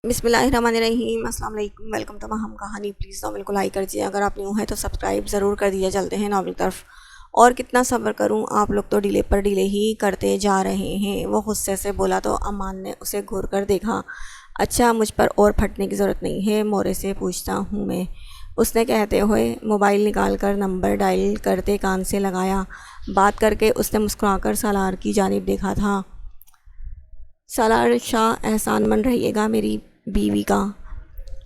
بسم اللہ الرحمن الرحیم۔ السلام علیکم، ویلکم ٹو ہم کہانی۔ پلیز ناول کو لائک کر دیجیے، اگر آپ نیو ہیں تو سبسکرائب ضرور کر دیجیے۔ چلتے ہیں ناول کی طرف۔ اور کتنا صبر کروں، آپ لوگ تو ڈیلے پر ڈیلے ہی کرتے جا رہے ہیں، وہ غصے سے بولا تو امان نے اسے گھور کر دیکھا۔ اچھا، مجھ پر اور پھٹنے کی ضرورت نہیں ہے، مورے سے پوچھتا ہوں میں، اس نے کہتے ہوئے موبائل نکال کر نمبر ڈائل کرتے کان سے لگایا۔ بات کر کے اس نے مسکرا کر سالار کی جانب دیکھا تھا۔ سالار شاہ، احسان مند رہیے گا میری بیوی کا،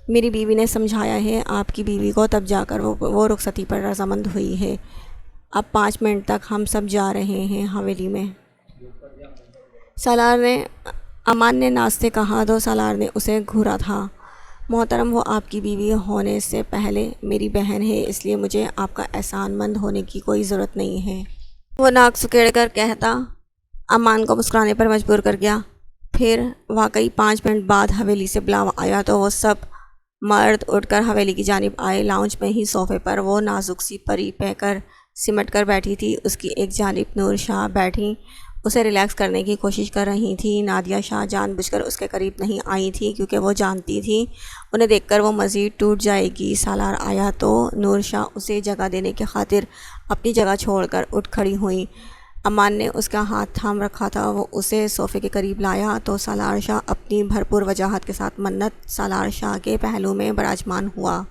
میری بیوی نے سمجھایا ہے آپ کی بیوی کو، تب جا کر وہ رخصتی پر رضامند ہوئی ہے۔ اب 5 منٹ تک ہم سب جا رہے ہیں حویلی میں۔ امان نے ناز سے کہا تو سالار نے اسے گھورا تھا۔ محترم، وہ آپ کی بیوی ہونے سے پہلے میری بہن ہے، اس لیے مجھے آپ کا احسان مند ہونے کی کوئی ضرورت نہیں ہے، وہ ناک سکیڑ کر کہتا امان کو مسکرانے پر مجبور کر گیا۔ پھر واقعی 5 منٹ بعد حویلی سے بلاوا آیا تو وہ سب مرد اٹھ کر حویلی کی جانب آئے۔ لاؤنج میں ہی صوفے پر وہ نازک سی پری پہ کر سمٹ کر بیٹھی تھی، اس کی ایک جانب نور شاہ بیٹھی اسے ریلیکس کرنے کی کوشش کر رہی تھی۔ نادیہ شاہ جان بوجھ کر اس کے قریب نہیں آئی تھی، کیونکہ وہ جانتی تھی انہیں دیکھ کر وہ مزید ٹوٹ جائے گی۔ سالار آیا تو نور شاہ اسے جگہ دینے کی خاطر اپنی جگہ چھوڑ کر اٹھ کھڑی ہوئی۔ امان نے اس کا ہاتھ تھام رکھا تھا، وہ اسے صوفے کے قریب لایا تو سالار شاہ اپنی بھرپور وجاہت کے ساتھ منت سالار شاہ کے پہلو میں براجمان ہوا۔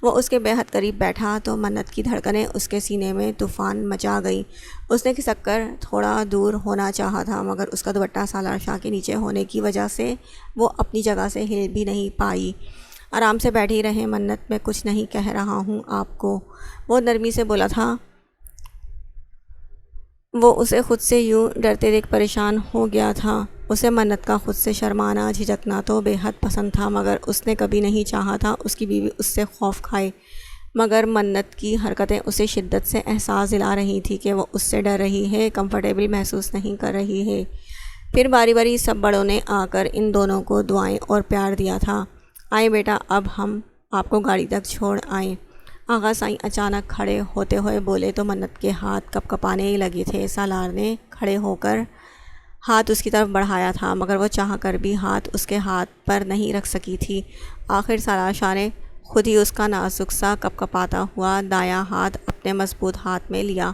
وہ اس کے بے حد قریب بیٹھا تو منت کی دھڑکنیں اس کے سینے میں طوفان مچا گئی۔ اس نے کھسک کر تھوڑا دور ہونا چاہا تھا، مگر اس کا دوپٹہ سالار شاہ کے نیچے ہونے کی وجہ سے وہ اپنی جگہ سے ہل بھی نہیں پائی۔ آرام سے بیٹھی رہیں منت، میں کچھ نہیں کہہ رہا ہوں آپ کو، وہ نرمی سے بولا تھا۔ وہ اسے خود سے یوں ڈرتے دیکھ پریشان ہو گیا تھا۔ اسے منت کا خود سے شرمانا جھجکنا تو بے حد پسند تھا، مگر اس نے کبھی نہیں چاہا تھا اس کی بیوی اس سے خوف کھائے۔ مگر منت کی حرکتیں اسے شدت سے احساس دلا رہی تھی کہ وہ اس سے ڈر رہی ہے، کمفرٹیبل محسوس نہیں کر رہی ہے۔ پھر باری باری سب بڑوں نے آ کر ان دونوں کو دعائیں اور پیار دیا تھا۔ آئیں بیٹا، اب ہم آپ کو گاڑی تک چھوڑ آئیں۔ آغا سائیں اچانک کھڑے ہوتے ہوئے بولے تو منت کے ہاتھ کپ کپانے لگے تھے۔ سالار نے کھڑے ہو کر ہاتھ اس کی طرف بڑھایا تھا، مگر وہ چاہ کر بھی ہاتھ اس کے ہاتھ پر نہیں رکھ سکی تھی۔ آخر سالار شاہ نے خود ہی اس کا نازک سا کپ کپاتا ہوا دایاں ہاتھ اپنے مضبوط ہاتھ میں لیا۔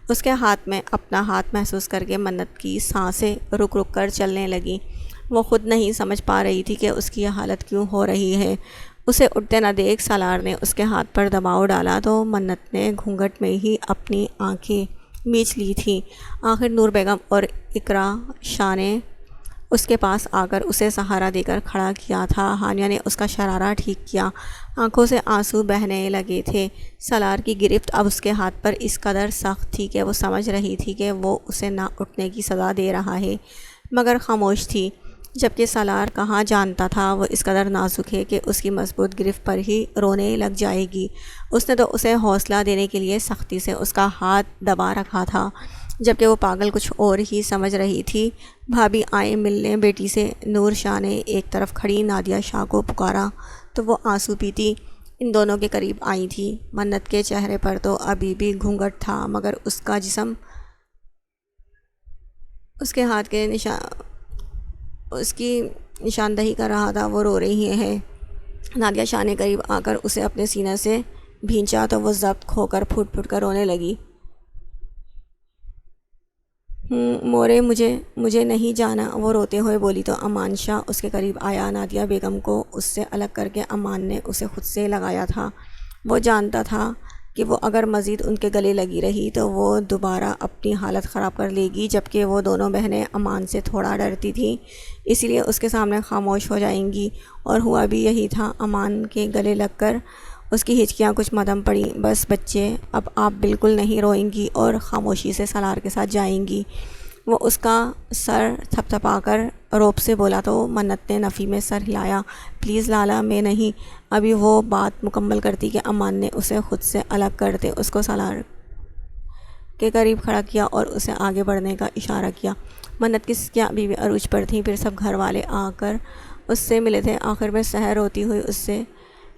اس کے ہاتھ میں اپنا ہاتھ محسوس کر کے منت کی سانسیں رک رک کر چلنے لگیں۔ وہ خود نہیں سمجھ پا رہی تھی کہ اس کی یہ حالت کیوں ہو رہی ہے۔ اسے اٹھتے نہ دیکھ سالار نے اس کے ہاتھ پر دباؤ ڈالا تو منت نے گھونگھٹ میں ہی اپنی آنکھیں میچ لی تھیں۔ آخر نور بیگم اور اقرا شاہ نے اس کے پاس آ کر اسے سہارا دے کر کھڑا کیا تھا۔ ہانیہ نے اس کا شرارہ ٹھیک کیا، آنکھوں سے آنسو بہنے لگے تھے۔ سالار کی گرفت اب اس کے ہاتھ پر اس قدر سخت تھی کہ وہ سمجھ رہی تھی کہ وہ اسے نہ اٹھنے کی سزا دے رہا ہے، مگر خاموش تھی، جبکہ سالار کہاں جانتا تھا وہ اس قدر نازک ہے کہ اس کی مضبوط گرفت پر ہی رونے لگ جائے گی۔ اس نے تو اسے حوصلہ دینے کے لیے سختی سے اس کا ہاتھ دبا رکھا تھا، جبکہ وہ پاگل کچھ اور ہی سمجھ رہی تھی۔ بھابھی آئیں ملنے بیٹی سے، نور شاہ نے ایک طرف کھڑی نادیہ شاہ کو پکارا تو وہ آنسو پیتی ان دونوں کے قریب آئی تھی۔ منت کے چہرے پر تو ابھی بھی گھونگھٹ تھا، مگر اس کا جسم اس کے ہاتھ کے اس کی نشاندہی کر رہا تھا، وہ رو رہی ہے۔ نادیہ شاہ نے قریب آ کر اسے اپنے سینے سے بھینچا تو وہ ضبط کھو کر پھوٹ پھوٹ کر رونے لگی۔ مورے، مجھے نہیں جانا، وہ روتے ہوئے بولی تو امان شاہ اس کے قریب آیا۔ نادیہ بیگم کو اس سے الگ کر کے امان نے اسے خود سے لگایا تھا۔ وہ جانتا تھا کہ وہ اگر مزید ان کے گلے لگی رہی تو وہ دوبارہ اپنی حالت خراب کر لے گی، جبکہ وہ دونوں بہنیں امان سے تھوڑا ڈرتی تھیں، اسی لیے اس کے سامنے خاموش ہو جائیں گی، اور ہوا بھی یہی تھا۔ امان کے گلے لگ کر اس کی ہچکیاں کچھ مدھم پڑیں۔ بس بچے، اب آپ بالکل نہیں روئیں گی اور خاموشی سے سالار کے ساتھ جائیں گی، وہ اس کا سر تھپ تھپا کر روب سے بولا تو منت نے نفی میں سر ہلایا۔ پلیز لالا، میں نہیں۔ ابھی وہ بات مکمل کرتی کہ امان نے اسے خود سے الگ کرتے اس کو سالار کے قریب کھڑا کیا اور اسے آگے بڑھنے کا اشارہ کیا۔ منت کی سکیاں ابھی بھی عروج پر تھیں۔ پھر سب گھر والے آ کر اس سے ملے تھے۔ آخر میں سحر روتی ہوئی اس سے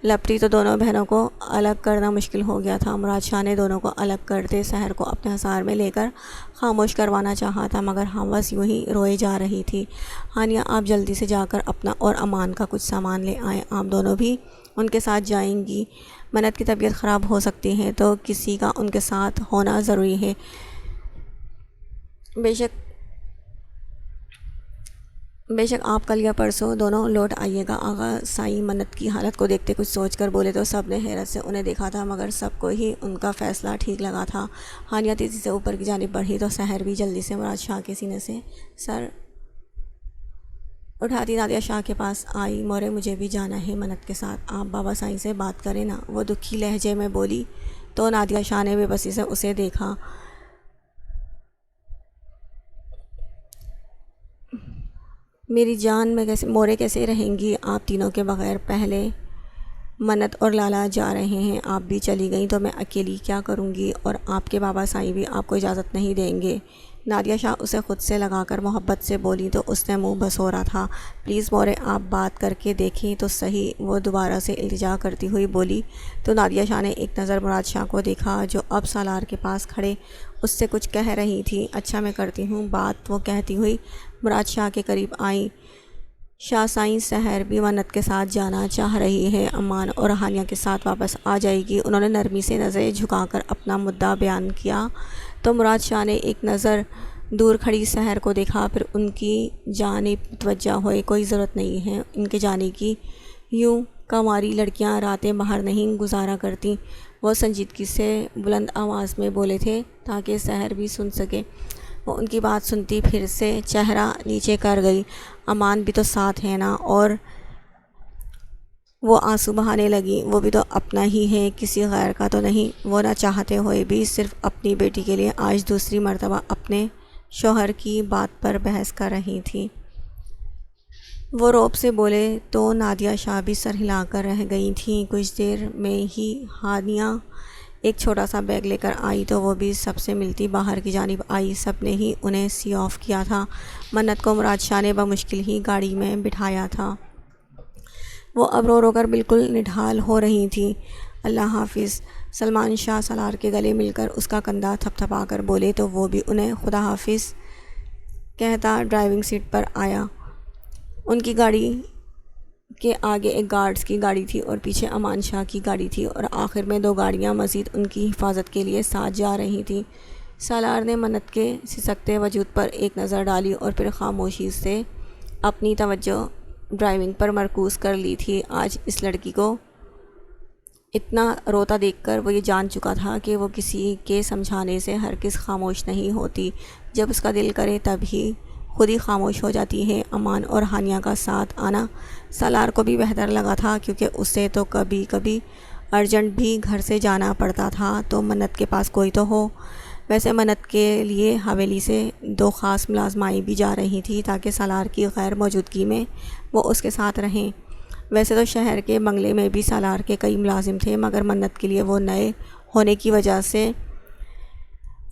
لپٹی تو دونوں بہنوں کو الگ کرنا مشکل ہو گیا تھا۔ مراد شاہ نے دونوں کو الگ کرتے سحر کو اپنے حصار میں لے کر خاموش کروانا چاہا تھا، مگر حوث یوں ہی روئے جا رہی تھی۔ ہانیہ آپ جلدی سے جا کر اپنا اور امان کا کچھ سامان لے آئیں، آپ دونوں بھی ان کے ساتھ جائیں گی۔ منت کی طبیعت خراب ہو سکتی ہے تو کسی کا ان کے ساتھ ہونا ضروری ہے۔ بے شک آپ کل یا پرسوں دونوں لوٹ آئیے گا۔ آغا سائی منت کی حالت کو دیکھتے کچھ سوچ کر بولے تو سب نے حیرت سے انہیں دیکھا تھا، مگر سب کو ہی ان کا فیصلہ ٹھیک لگا تھا۔ ہانیہ تیزی سے اوپر کی جانب بڑھی تو سحر بھی جلدی سے مراد شاہ کے سینے سے سر اٹھاتی نادیہ شاہ کے پاس آئی۔ مورے مجھے بھی جانا ہے منت کے ساتھ، آپ بابا سائی سے بات کریں نا، وہ دکھی لہجے میں بولی تو نادیہ شاہ نے بے بسی سے اسے دیکھا۔ میری جان میں مورے کیسے رہیں گی آپ تینوں کے بغیر؟ پہلے منت اور لالا جا رہے ہیں، آپ بھی چلی گئیں تو میں اکیلی کیا کروں گی، اور آپ کے بابا سائی بھی آپ کو اجازت نہیں دیں گے۔ نادیہ شاہ اسے خود سے لگا کر محبت سے بولی تو اس نے منہ بسورا تھا۔ پلیز مورے آپ بات کر کے دیکھیں تو صحیح، وہ دوبارہ سے التجا کرتی ہوئی بولی تو نادیہ شاہ نے ایک نظر مراد شاہ کو دیکھا جو اب سالار کے پاس کھڑے اس سے کچھ کہہ رہی تھی۔ اچھا میں کرتی ہوں بات، وہ کہتی ہوئی مراد شاہ کے قریب آئیں۔ شاہ سائیں سحر بھی منت کے ساتھ جانا چاہ رہی ہے، امان اور ہانیہ کے ساتھ واپس آ جائے گی۔ انہوں نے نرمی سے نظریں جھکا کر اپنا مدعا بیان کیا تو مراد شاہ نے ایک نظر دور کھڑی سحر کو دیکھا، پھر ان کی جانب متوجہ ہوئے۔ کوئی ضرورت نہیں ہے ان کے جانے کی، یوں کنواری لڑکیاں راتیں باہر نہیں گزارا کرتیں، وہ سنجیدگی سے بلند آواز میں بولے تھے تاکہ سحر بھی سن سکے۔ وہ ان کی بات سنتی پھر سے چہرہ نیچے کر گئی۔ امان بھی تو ساتھ ہے نا، اور وہ آنسو بہانے لگی۔ وہ بھی تو اپنا ہی ہے، کسی غیر کا تو نہیں۔ وہ نہ چاہتے ہوئے بھی صرف اپنی بیٹی کے لیے آج دوسری مرتبہ اپنے شوہر کی بات پر بحث کر رہی تھی۔ وہ روب سے بولے تو نادیہ شاہ بھی سر ہلا کر رہ گئی تھیں۔ کچھ دیر میں ہی ہانیہ ایک چھوٹا سا بیگ لے کر آئی تو وہ بھی سب سے ملتی باہر کی جانب آئی۔ سب نے ہی انہیں سی آف کیا تھا۔ منت کو مراد شاہ نے بمشکل ہی گاڑی میں بٹھایا تھا۔ وہ اب رو رو کر بالکل نڈھال ہو رہی تھی۔ اللہ حافظ، سلمان شاہ سالار کے گلے مل کر اس کا کندھا تھپ تھپا کر بولے تو وہ بھی انہیں خدا حافظ کہتا ڈرائیونگ سیٹ پر آیا۔ ان کی گاڑی کے آگے ایک گارڈز کی گاڑی تھی اور پیچھے امان شاہ کی گاڑی تھی، اور آخر میں دو گاڑیاں مزید ان کی حفاظت کے لیے ساتھ جا رہی تھیں۔ سالار نے منت کے سسکتے وجود پر ایک نظر ڈالی اور پھر خاموشی سے اپنی توجہ ڈرائیونگ پر مرکوز کر لی تھی۔ آج اس لڑکی کو اتنا روتا دیکھ کر وہ یہ جان چکا تھا کہ وہ کسی کے سمجھانے سے ہرگز خاموش نہیں ہوتی، جب اس کا دل کرے تب ہی خود ہی خاموش ہو جاتی ہے۔ امان اور ہانیہ کا ساتھ آنا سالار کو بھی بہتر لگا تھا، کیونکہ اسے تو کبھی کبھی ارجنٹ بھی گھر سے جانا پڑتا تھا تو منت کے پاس کوئی تو ہو۔ ویسے منت کے لیے حویلی سے دو خاص ملازمائیں بھی جا رہی تھیں تاکہ سالار کی غیر موجودگی میں وہ اس کے ساتھ رہیں۔ ویسے تو شہر کے بنگلے میں بھی سالار کے کئی ملازم تھے، مگر منت کے لیے وہ نئے ہونے کی وجہ سے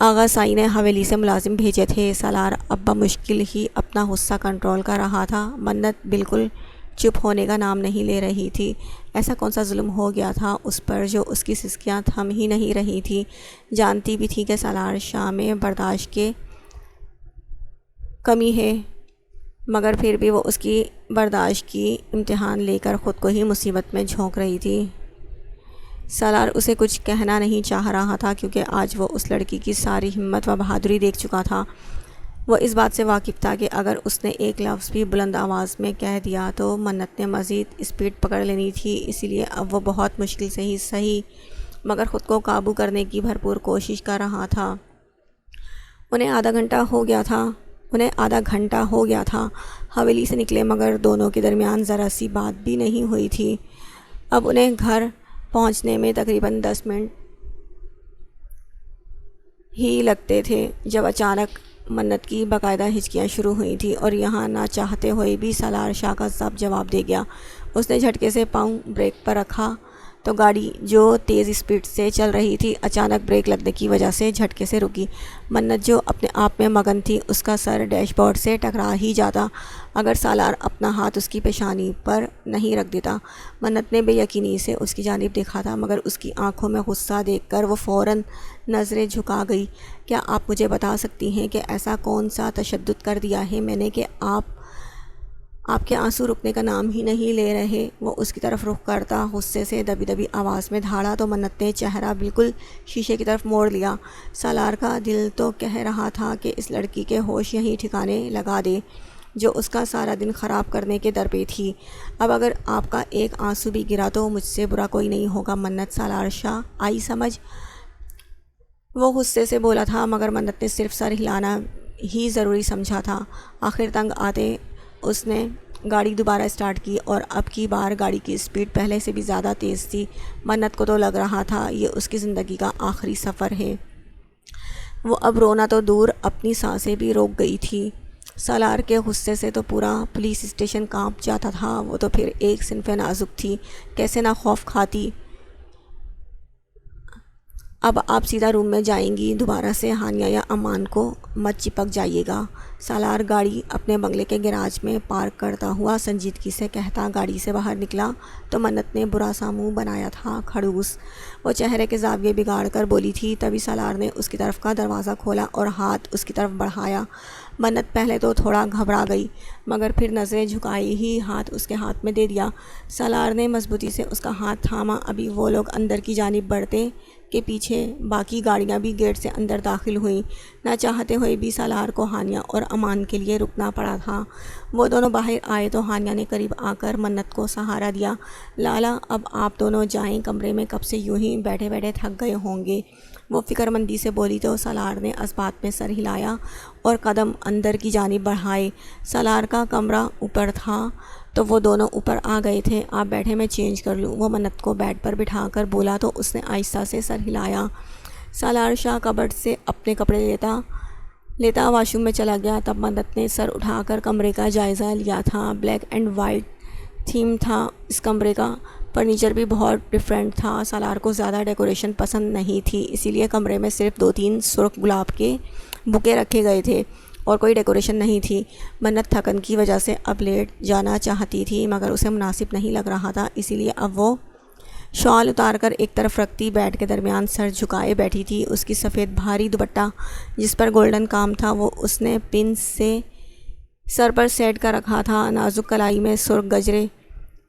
آغا سائی نے حویلی سے ملازم بھیجے تھے۔ سالار اب بمشکل ہی اپنا غصہ کنٹرول کر رہا تھا۔ منت بالکل چپ ہونے کا نام نہیں لے رہی تھی۔ ایسا کون سا ظلم ہو گیا تھا اس پر جو اس کی سسکیاں تھم ہی نہیں رہی تھی؟ جانتی بھی تھی کہ سالار شاہ میں برداشت کے کمی ہے، مگر پھر بھی وہ اس کی برداشت کی امتحان لے کر خود کو ہی مصیبت میں جھونک رہی تھی۔ سالار اسے کچھ کہنا نہیں چاہ رہا تھا کیونکہ آج وہ اس لڑکی کی ساری ہمت و بہادری دیکھ چکا تھا۔ وہ اس بات سے واقف تھا کہ اگر اس نے ایک لفظ بھی بلند آواز میں کہہ دیا تو منت نے مزید اسپیڈ پکڑ لینی تھی، اسی لیے اب وہ بہت مشکل سے ہی صحیح مگر خود کو قابو کرنے کی بھرپور کوشش کر رہا تھا۔ انہیں آدھا گھنٹہ ہو گیا تھا حویلی سے نکلے، مگر دونوں کے درمیان ذرا سی بات بھی نہیں ہوئی تھی۔ اب انہیں گھر پہنچنے میں تقریباً 10 منٹ ہی لگتے تھے جب اچانک منت کی باقاعدہ ہچکیاں شروع ہوئی تھیں اور یہاں نہ چاہتے ہوئے بھی سالار شاہ کا ضبط جواب دے گیا۔ اس نے جھٹکے سے پاؤں بریک پر رکھا تو گاڑی جو تیز اسپیڈ سے چل رہی تھی اچانک بریک لگنے کی وجہ سے جھٹکے سے رکی۔ منت جو اپنے آپ میں مگن تھی، اس کا سر ڈیش بورڈ سے ٹکرا ہی جاتا اگر سالار اپنا ہاتھ اس کی پیشانی پر نہیں رکھ دیتا۔ منت نے بے یقینی سے اس کی جانب دیکھا تھا، مگر اس کی آنکھوں میں غصہ دیکھ کر وہ فوراً نظریں جھکا گئی۔ کیا آپ مجھے بتا سکتی ہیں کہ ایسا کون سا تشدد کر دیا ہے میں نے کہ آپ کے آنسو رکنے کا نام ہی نہیں لے رہے؟ وہ اس کی طرف رخ کرتا غصے سے دبی دبی آواز میں دھاڑا تو منت نے چہرہ بالکل شیشے کی طرف موڑ لیا۔ سالار کا دل تو کہہ رہا تھا کہ اس لڑکی کے ہوش یہیں ٹھکانے لگا دے جو اس کا سارا دن خراب کرنے کے در پہ تھی۔ اب اگر آپ کا ایک آنسو بھی گرا تو مجھ سے برا کوئی نہیں ہوگا منت، سالار شاہ آئی سمجھ؟ وہ غصے سے بولا تھا، مگر منت نے صرف سر ہلانا ہی ضروری سمجھا تھا۔ آخر تنگ آتے اس نے گاڑی دوبارہ اسٹارٹ کی اور اب کی بار گاڑی کی اسپیڈ پہلے سے بھی زیادہ تیز تھی۔ منت کو تو لگ رہا تھا یہ اس کی زندگی کا آخری سفر ہے۔ وہ اب رونا تو دور، اپنی سانسیں بھی روک گئی تھی۔ سالار کے غصے سے تو پورا پولیس اسٹیشن کانپ جاتا تھا۔ وہ تو پھر ایک صنف نازک تھی، کیسے نہ خوف کھاتی۔ اب آپ سیدھا روم میں جائیں گی، دوبارہ سے ہانیہ یا امان کو مت چپک جائیے گا، سالار گاڑی اپنے بنگلے کے گیراج میں پارک کرتا ہوا سنجیدگی سے کہتا گاڑی سے باہر نکلا تو منت نے برا سا منہ بنایا تھا، کھڑوس۔ وہ چہرے کے زاویے بگاڑ کر بولی تھی، تبھی سالار نے اس کی طرف کا دروازہ کھولا اور ہاتھ اس کی طرف بڑھایا۔ منت پہلے تو تھوڑا گھبرا گئی، مگر پھر نظریں جھکائی ہی ہاتھ اس کے ہاتھ میں دے دیا۔ سالار نے مضبوطی سے اس کا ہاتھ تھاما۔ ابھی وہ لوگ اندر کی جانب بڑھتے کہ پیچھے باقی گاڑیاں بھی گیٹ سے اندر داخل ہوئیں۔ نہ چاہتے ہوئے بھی سالار کو ہانیہ اور امان کے لیے رکنا پڑا تھا۔ وہ دونوں باہر آئے تو ہانیہ نے قریب آ کر منت کو سہارا دیا۔ لالا اب آپ دونوں جائیں، کمرے میں کب سے یوں ہی بیٹھے بیٹھے تھک گئے ہوں گے، وہ فکر مندی سے بولی تو سالار نے اس بات میں سر ہلایا اور قدم اندر کی جانب بڑھائے۔ سالار کا کمرہ اوپر تھا تو وہ دونوں اوپر آ گئے تھے۔ آپ بیٹھے میں چینج کر لوں، وہ منت کو بیڈ پر بٹھا کر بولا تو اس نے آہستہ سے سر ہلایا۔ سالار شاہ کبرڈ سے اپنے کپڑے لیتا واش روم میں چلا گیا۔ تب منت نے سر اٹھا کر کمرے کا جائزہ لیا تھا۔ بلیک اینڈ وائٹ تھیم تھا اس کمرے کا، فرنیچر بھی بہت ڈیفرنٹ تھا۔ سالار کو زیادہ ڈیکوریشن پسند نہیں تھی، اسی لیے کمرے میں صرف 2-3 سرخ گلاب کے بکے رکھے گئے تھے اور کوئی ڈیکوریشن نہیں تھی۔ منت تھکن کی وجہ سے اب لیٹ جانا چاہتی تھی، مگر اسے مناسب نہیں لگ رہا تھا، اسی لیے اب وہ شال اتار کر ایک طرف رکھتی بیڈ کے درمیان سر جھکائے بیٹھی تھی۔ اس کی سفید بھاری دوپٹہ جس پر گولڈن کام تھا وہ اس نے پن سے سر پر سیٹ کر رکھا تھا۔ نازک کلائی میں سرخ گجرے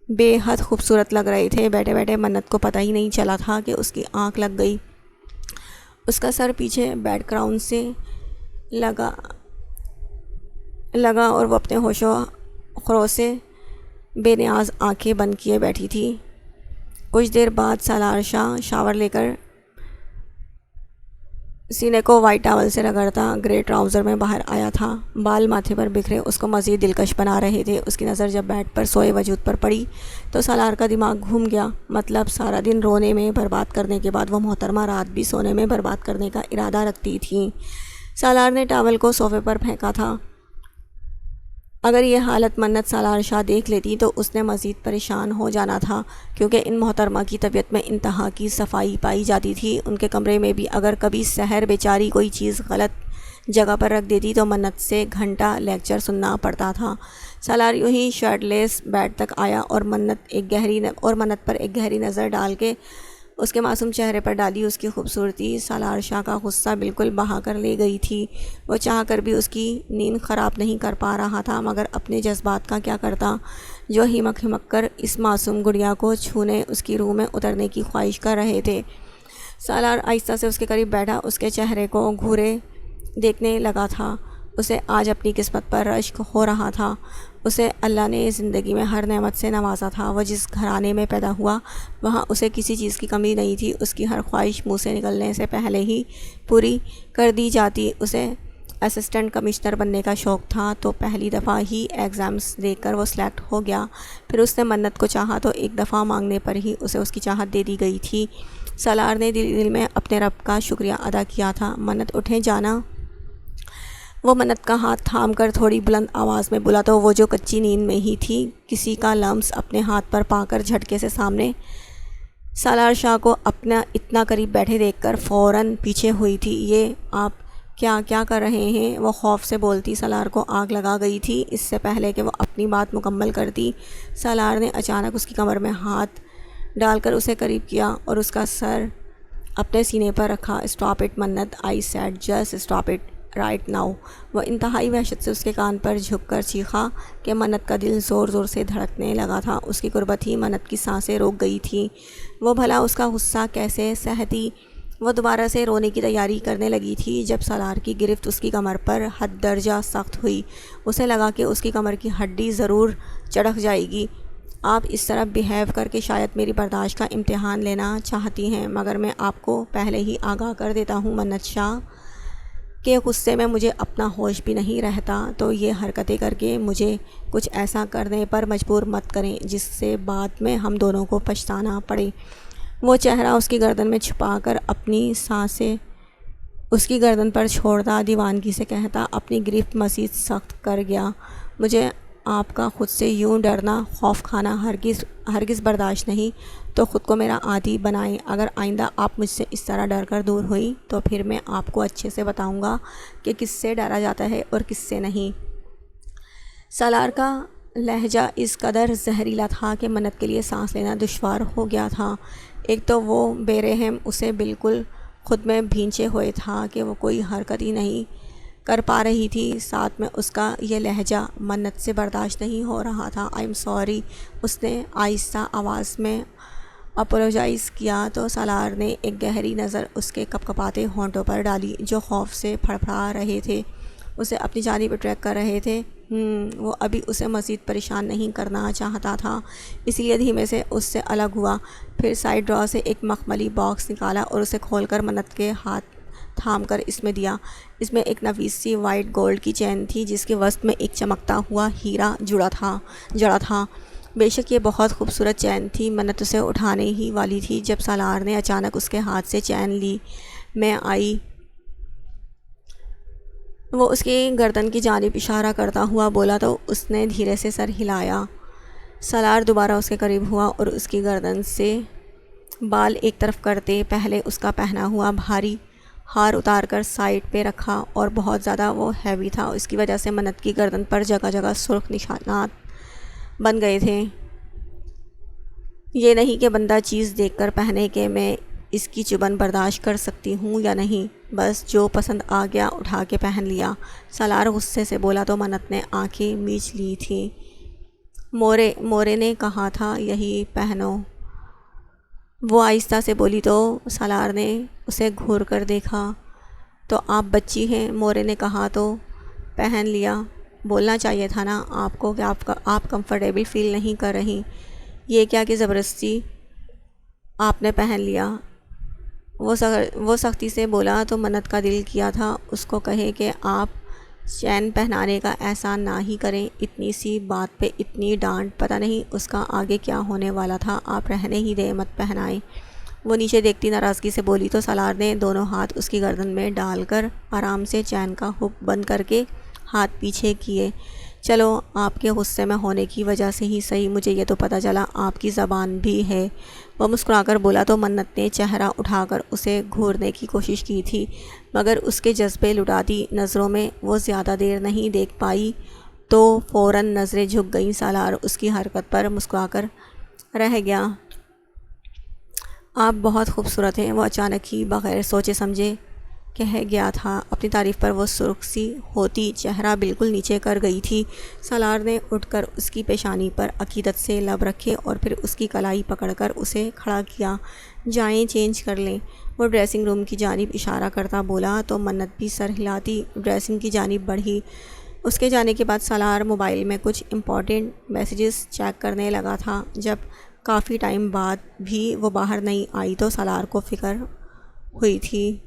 بے حد خوبصورت لگ رہے تھے۔ بیٹھے بیٹھے منت کو پتہ ہی نہیں چلا تھا کہ اس کی آنکھ لگ گئی۔ اس کا سر پیچھے بیڈ کراؤن سے لگا اور وہ اپنے ہوش و خروش سے بے نیاز آنکھیں بند کیے بیٹھی تھی۔ کچھ دیر بعد سالار شاہ شاور لے کر سینے کو وائٹ ٹاول سے رگڑتا گرے ٹراؤزر میں باہر آیا تھا۔ بال ماتھے پر بکھرے اس کو مزید دلکش بنا رہے تھے۔ اس کی نظر جب بیڈ پر سوئے وجود پر پڑی تو سالار کا دماغ گھوم گیا۔ مطلب سارا دن رونے میں برباد کرنے کے بعد وہ محترمہ رات بھی سونے میں برباد کرنے کا ارادہ رکھتی تھیں۔ سالار نے ٹاول کو صوفے پر پھینکا تھا۔ اگر یہ حالت منت سالار شاہ دیکھ لیتی تو اس نے مزید پریشان ہو جانا تھا، کیونکہ ان محترمہ کی طبیعت میں انتہا کی صفائی پائی جاتی تھی۔ ان کے کمرے میں بھی اگر کبھی سحر بیچاری کوئی چیز غلط جگہ پر رکھ دیتی تو منت سے گھنٹہ لیکچر سننا پڑتا تھا۔ سالار یوں ہی شرٹ لیس بیڈ تک آیا اور منت پر ایک گہری نظر ڈال کے اس کے معصوم چہرے پر ڈالی۔ اس کی خوبصورتی سالار شاہ کا غصہ بالکل بہا کر لے گئی تھی۔ وہ چاہ کر بھی اس کی نیند خراب نہیں کر پا رہا تھا، مگر اپنے جذبات کا کیا کرتا جو ہمک کر اس معصوم گڑیا کو چھونے اس کی روح میں اترنے کی خواہش کر رہے تھے۔ سالار آہستہ سے اس کے قریب بیٹھا، اس کے چہرے کو گھورے دیکھنے لگا تھا۔ اسے آج اپنی قسمت پر رشک ہو رہا تھا۔ اسے اللہ نے زندگی میں ہر نعمت سے نوازا تھا۔ وہ جس گھرانے میں پیدا ہوا وہاں اسے کسی چیز کی کمی نہیں تھی۔ اس کی ہر خواہش منہ سے نکلنے سے پہلے ہی پوری کر دی جاتی۔ اسے اسسٹنٹ کمشنر بننے کا شوق تھا تو پہلی دفعہ ہی ایگزامز دے کر وہ سلیکٹ ہو گیا۔ پھر اس نے منت کو چاہا تو ایک دفعہ مانگنے پر ہی اسے اس کی چاہت دے دی گئی تھی۔ سالار نے دل میں اپنے رب کا شکریہ ادا کیا تھا۔ منت اٹھے جانا۔ وہ منت کا ہاتھ تھام کر تھوڑی بلند آواز میں بولا تو وہ جو کچی نیند میں ہی تھی، کسی کا لمس اپنے ہاتھ پر پا کر جھٹکے سے سامنے سالار شاہ کو اپنا اتنا قریب بیٹھے دیکھ کر فوراً پیچھے ہوئی تھی۔ یہ آپ کیا کر رہے ہیں؟ وہ خوف سے بولتی سالار کو آگ لگا گئی تھی۔ اس سے پہلے کہ وہ اپنی بات مکمل کرتی، سالار نے اچانک اس کی کمر میں ہاتھ ڈال کر اسے قریب کیا اور اس کا سر اپنے سینے پر رکھا۔ اسٹاپ اٹ منت، I said just stop it right now. وہ انتہائی وحشت سے اس کے کان پر جھک کر چیخا کہ منت کا دل زور زور سے دھڑکنے لگا تھا۔ اس کی قربت ہی منت کی سانسیں روک گئی تھیں۔ وہ بھلا اس کا غصہ کیسے سہتی؟ وہ دوبارہ سے رونے کی تیاری کرنے لگی تھی جب سالار کی گرفت اس کی کمر پر حد درجہ سخت ہوئی۔ اسے لگا کہ اس کی کمر کی ہڈی ضرور چڑک جائے گی۔ آپ اس طرح بیہیو کر کے شاید میری برداشت کا امتحان لینا چاہتی ہیں، مگر میں آپ کو پہلے ہی آگاہ کر دیتا ہوں منت شاہ کہ غصے میں مجھے اپنا ہوش بھی نہیں رہتا، تو یہ حرکتیں کر کے مجھے کچھ ایسا کرنے پر مجبور مت کریں جس سے بعد میں ہم دونوں کو پچھتانا پڑے۔ وہ چہرہ اس کی گردن میں چھپا کر اپنی سانسیں اس کی گردن پر چھوڑتا دیوانگی سے کہتا، اپنی گرفت مزید سخت کر گیا، مجھے آپ کا خود سے یوں ڈرنا، خوف کھانا ہرگز برداشت نہیں، تو خود کو میرا عادی بنائیں۔ اگر آئندہ آپ مجھ سے اس طرح ڈر کر دور ہوئی تو پھر میں آپ کو اچھے سے بتاؤں گا کہ کس سے ڈرا جاتا ہے اور کس سے نہیں۔ سالار کا لہجہ اس قدر زہریلا تھا کہ منت کے لیے سانس لینا دشوار ہو گیا تھا۔ ایک تو وہ بے رحم اسے بالکل خود میں بھینچے ہوئے تھا کہ وہ کوئی حرکت ہی نہیں کر پا رہی تھی، ساتھ میں اس کا یہ لہجہ منت سے برداشت نہیں ہو رہا تھا۔ آئی ایم سوری، اس نے آہستہ آواز میں اپولوجائز کیا تو سالار نے ایک گہری نظر اس کے کپکپاتے ہونٹوں پر ڈالی جو خوف سے پھڑپھڑا رہے تھے، اسے اپنی جانب اٹریکٹ کر رہے تھے۔ وہ ابھی اسے مزید پریشان نہیں کرنا چاہتا تھا، اس لیے دھیمے سے اس سے الگ ہوا، پھر سائڈ ڈرا سے ایک مخملی باکس نکالا اور اسے کھول کر منت کے ہاتھ تھام کر اس میں دیا۔ اس میں ایک نفیس سی وائٹ گولڈ کی چین تھی جس کے وسط میں ایک چمکتا ہوا ہیرا جڑا تھا۔ بے شک یہ بہت خوبصورت چین تھی۔ منت اسے اٹھانے ہی والی تھی جب سالار نے اچانک اس کے ہاتھ سے چین لی۔ میں آئی۔ وہ اس کی گردن کی جانب اشارہ کرتا ہوا بولا تو اس نے دھیرے سے سر ہلایا۔ سالار دوبارہ اس کے قریب ہوا اور اس کی گردن سے بال ایک طرف کرتے پہلے اس کا پہنا ہوا بھاری ہار اتار کر سائڈ پہ رکھا، اور بہت زیادہ وہ ہیوی تھا، اس کی وجہ سے منت کی گردن پر جگہ جگہ سرخ نشانات بن گئے تھے۔ یہ نہیں کہ بندہ چیز دیکھ کر پہنے کہ میں اس کی چبھن برداشت کر سکتی ہوں یا نہیں، بس جو پسند آ گیا اٹھا کے پہن لیا۔ سالار غصے سے بولا تو منت نے آنکھیں میچ لی تھیں۔ مورے نے کہا تھا یہی پہنو، وہ آہستہ سے بولی تو سالار نے اسے گھور کر دیکھا۔ تو آپ بچی ہیں، مورے نے کہا تو پہن لیا۔ بولنا چاہیے تھا نا آپ کو کہ آپ کمفرٹیبل فیل نہیں کر رہی، یہ کیا کہ زبردستی آپ نے پہن لیا۔ وہ سختی سے بولا تو منت کا دل کیا تھا اس کو کہے کہ آپ چین پہنانے کا احسان نہ ہی کریں، اتنی سی بات پہ اتنی ڈانٹ، پتہ نہیں اس کا آگے کیا ہونے والا تھا، آپ رہنے ہی دیں، مت پہنائیں۔ وہ نیچے دیکھتی ناراضگی سے بولی تو سالار نے دونوں ہاتھ اس کی گردن میں ڈال کر آرام سے چین کا ہک بند کر کے ہاتھ پیچھے کیے۔ چلو آپ کے غصے میں ہونے کی وجہ سے ہی صحیح، مجھے یہ تو پتہ چلا آپ کی زبان بھی ہے، وہ مسکرا کر بولا تو منت نے چہرہ اٹھا کر اسے گھورنے کی کوشش کی تھی، مگر اس کے جذبے لٹاتی نظروں میں وہ زیادہ دیر نہیں دیکھ پائی تو فوراً نظریں جھک گئیں۔ سالار اس کی حرکت پر مسکرا کر رہ گیا۔ آپ بہت خوبصورت ہیں، وہ اچانک ہی بغیر سوچے سمجھے کہہ گیا تھا۔ اپنی تعریف پر وہ سرخ سی ہوتی چہرہ بالکل نیچے کر گئی تھی۔ سالار نے اٹھ کر اس کی پیشانی پر عقیدت سے لب رکھے اور پھر اس کی کلائی پکڑ کر اسے کھڑا کیا۔ جائیں چینج کر لیں، وہ ڈریسنگ روم کی جانب اشارہ کرتا بولا تو منت بھی سر ہلاتی ڈریسنگ کی جانب بڑھی۔ اس کے جانے کے بعد سالار موبائل میں کچھ امپورٹنٹ میسیجز چیک کرنے لگا تھا۔ جب کافی ٹائم بعد بھی وہ باہر نہیں آئی تو سالار کو فکر ہوئی تھی۔